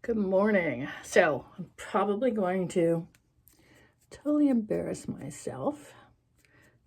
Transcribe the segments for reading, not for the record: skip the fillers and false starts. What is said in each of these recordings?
Good morning. So I'm probably going to totally embarrass myself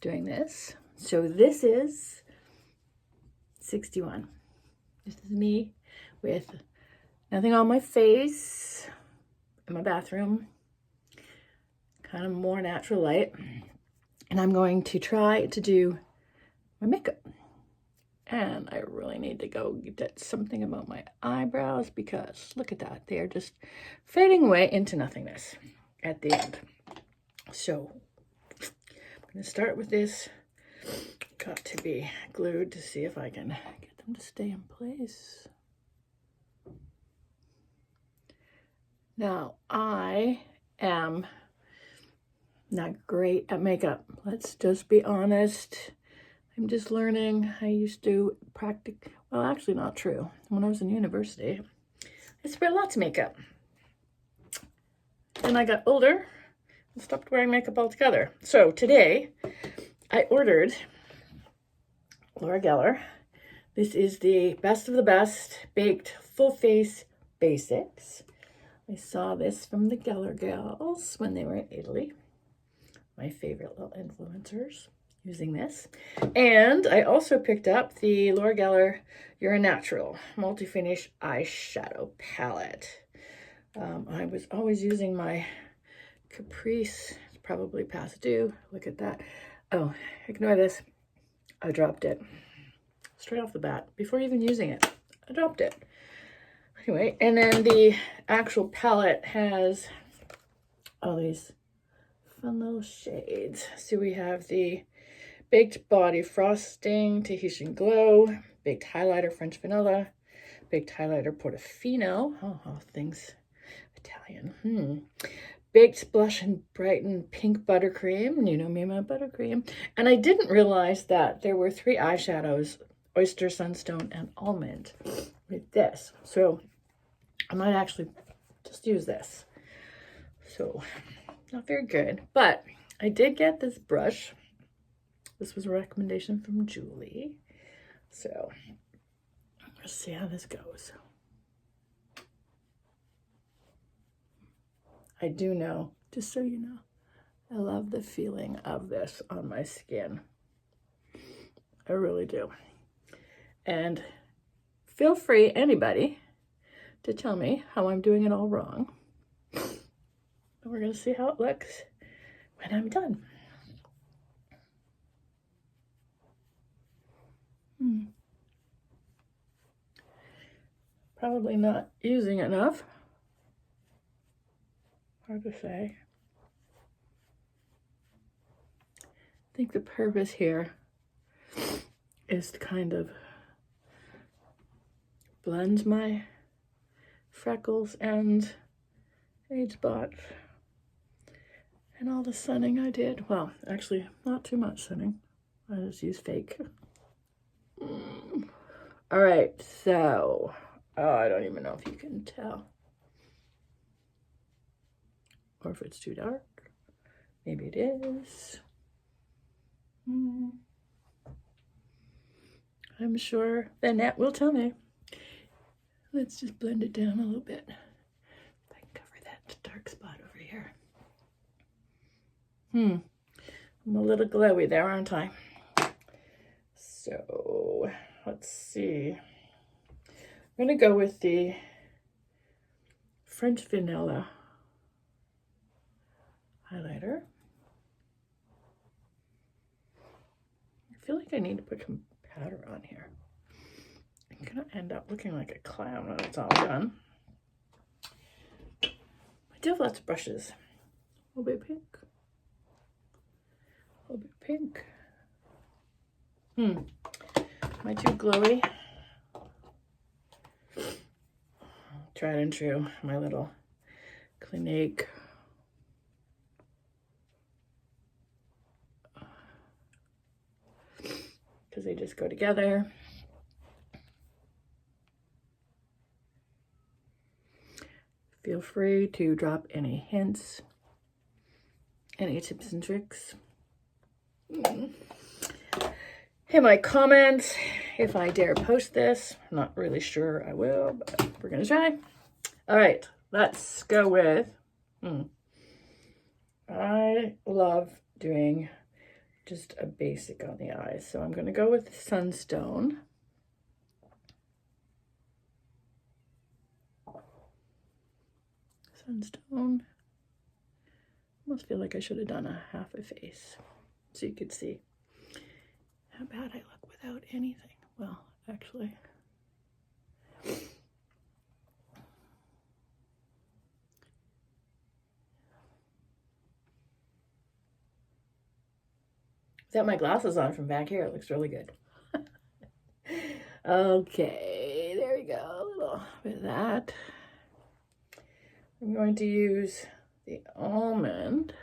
doing this. So this is 61. This is me with nothing on my face in my bathroom, kind of more natural light. And I'm going to try to do my makeup. And I really need to go get something about my eyebrows because look at that. They are just fading away into nothingness at the end. So I'm going to start with this. Got to be glued to see if I can get them to stay in place. Now, I am not great at makeup. Let's just be honest. I'm just learning. I used to practice, well, actually not true. When I was in university, I sprayed lots of makeup. Then I got older and stopped wearing makeup altogether. So today, I ordered Laura Gellar. This is the best of the best baked full face basics. I saw this from the Gellar gals when they were in Italy. My favorite little influencers using this. And I also picked up the Laura Gellar You're a Natural Multi-Finish Eyeshadow Palette. I was always using my Caprice. It's probably past due. Look at that. Oh, ignore this. I dropped it. Straight off the bat. Before even using it, I dropped it. Anyway, and then the actual palette has all these fun little shades. So we have the Baked Body Frosting, Tahitian Glow, Baked Highlighter French Vanilla, Baked Highlighter Portofino, oh things Italian, Baked Blush and Brighten Pink Buttercream, you know me, my buttercream. And I didn't realize that there were 3 eyeshadows, Oyster Sunstone and Almond with this. So I might actually just use this. So not very good, but I did get this brush. This was a recommendation from Julie. So let's see how this goes. I do know, just so you know, I love the feeling of this on my skin. I really do. And feel free, anybody, to tell me how I'm doing it all wrong. And we're going to see how it looks when I'm done. Probably not using enough. Hard to say. I think the purpose here is to kind of blend my freckles and age spots and all the sunning I did. Well, actually, not too much sunning. I just use fake. All right, so, I don't even know if you can tell. Or if it's too dark. Maybe it is. I'm sure the net will tell me. Let's just blend it down a little bit. If I can cover that dark spot over here. I'm a little glowy there, aren't I? So, let's see. I'm going to go with the French Vanilla highlighter. I feel like I need to put some powder on here. I'm going to end up looking like a clown when it's all done. I do have lots of brushes. A little bit pink. A little bit pink. Am I too glowy? Tried and true, my little Clinique because they just go together. Feel free to drop any hints, any tips and tricks. In my comments, if I dare post this. I'm not really sure I will, but we're gonna try. All right, let's go with, I love doing just a basic on the eyes. So I'm going to go with Sunstone. Sunstone. Almost feel like I should have done a half a face so you could see how bad I look without anything. Well, actually. Is that my glasses on from back here? It looks really good. Okay, there we go. A little bit of that. I'm going to use the almond.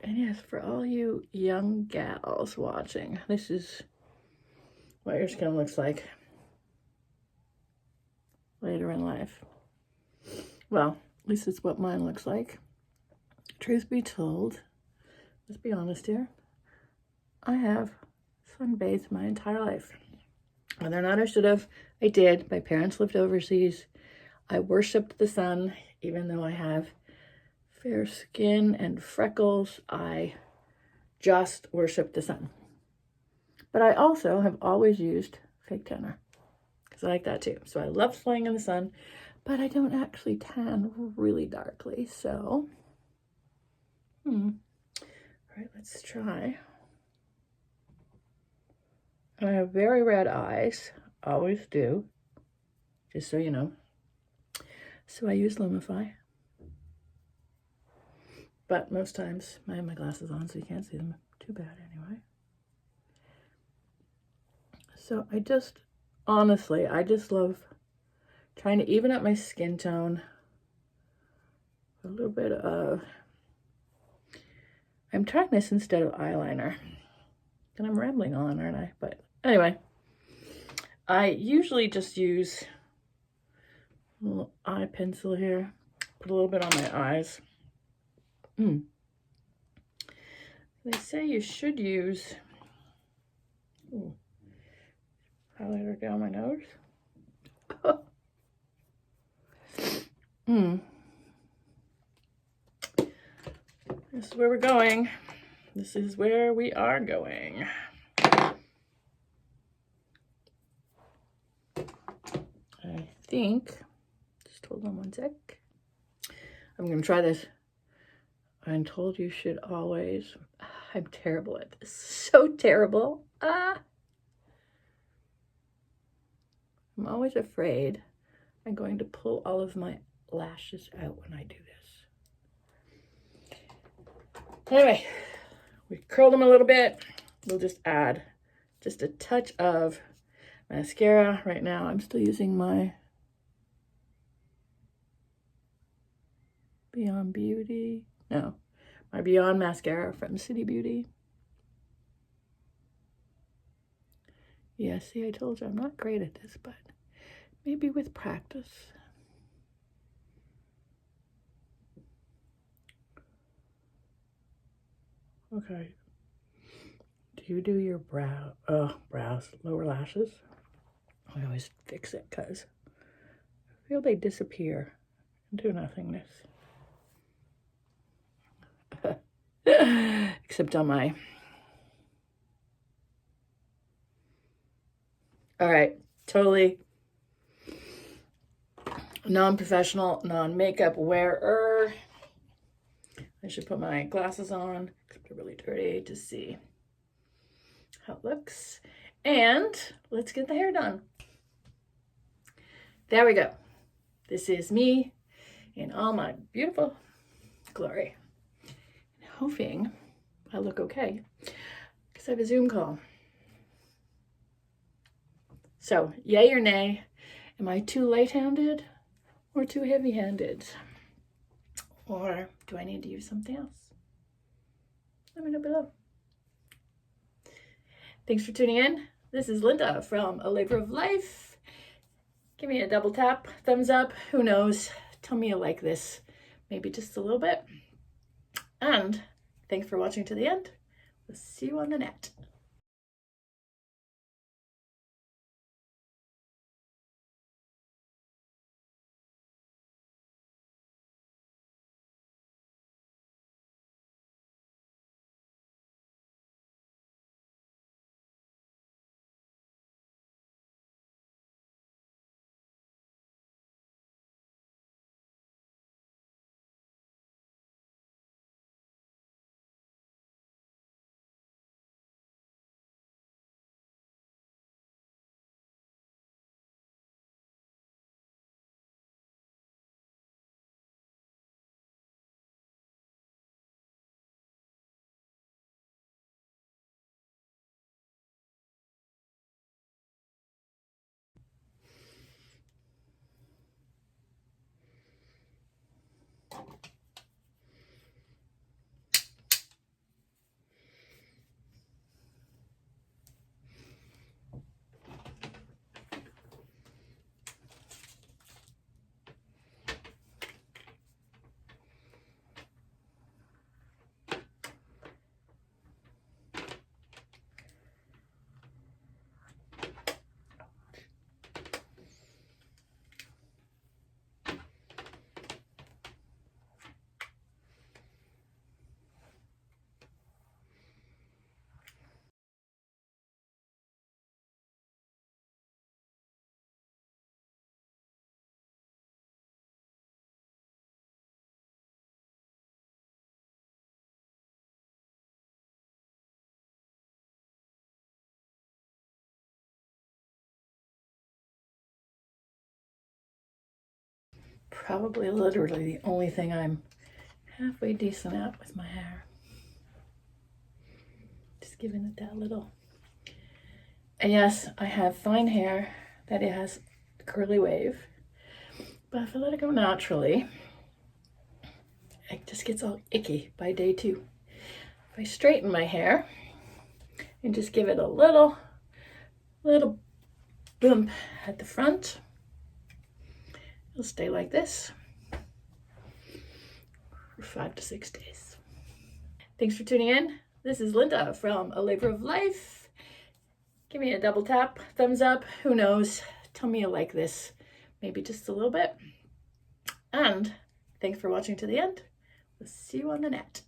And yes, for all you young gals watching, this is what your skin looks like later in life. Well, at least it's what mine looks like. Truth be told, let's be honest here, I have sunbathed my entire life. Whether or not I should have, I did. My parents lived overseas. I worshipped the sun, even though I have fair skin and freckles. I just worshipped the sun. But I also have always used fake tanner because I like that too. So I love playing in the sun, but I don't actually tan really darkly. So, all right, let's try. I have very red eyes, always do, just so you know. So I use Lumify. But most times I have my glasses on, so you can't see them too bad anyway. So I just, honestly, I just love trying to even up my skin tone. A little bit of, I'm trying this instead of eyeliner. And I'm rambling on, aren't I? But anyway, I usually just use a little eye pencil here. Put a little bit on my eyes. They say you should use highlighter down my nose. This is where we're going. This is where we are going. I think, just hold on one sec. I'm going to try this. I'm told you should always, I'm terrible at this. So terrible. I'm always afraid I'm going to pull all of my lashes out when I do this. Anyway, we curled them a little bit. We'll just add just a touch of mascara. Right now, I'm still using my Beyond Beauty. No, my Beyond Mascara from City Beauty. Yeah, see, I told you I'm not great at this, but maybe with practice. Okay. Do you do your brows, lower lashes? I always fix it because I feel they disappear into nothingness. Except on my... All right, totally non-professional, non-makeup wearer. I should put my glasses on, except they're really dirty, to see how it looks. And let's get the hair done. There we go. This is me in all my beautiful glory. Hoping I look okay because I have a Zoom call. So, yay or nay? Am I too light-handed or too heavy-handed? Or do I need to use something else? Let me know below. Thanks for tuning in. This is Linda from A Labor of Life. Give me a double tap, thumbs up, who knows? Tell me you like this, maybe just a little bit. And thanks for watching to the end. We'll see you on the net. probably literally the only thing I'm halfway decent at with my hair. Just giving it that little. And yes, I have fine hair that it has a curly wave, but if I let it go naturally, it just gets all icky by day 2. If I straighten my hair and just give it a little bump at the front, it'll stay like this for 5 to 6 days. Thanks for tuning in. This is Linda from A Labor of Life. Give me a double tap, thumbs up, who knows. Tell me you like this, maybe just a little bit. And thanks for watching to the end. We'll see you on the net.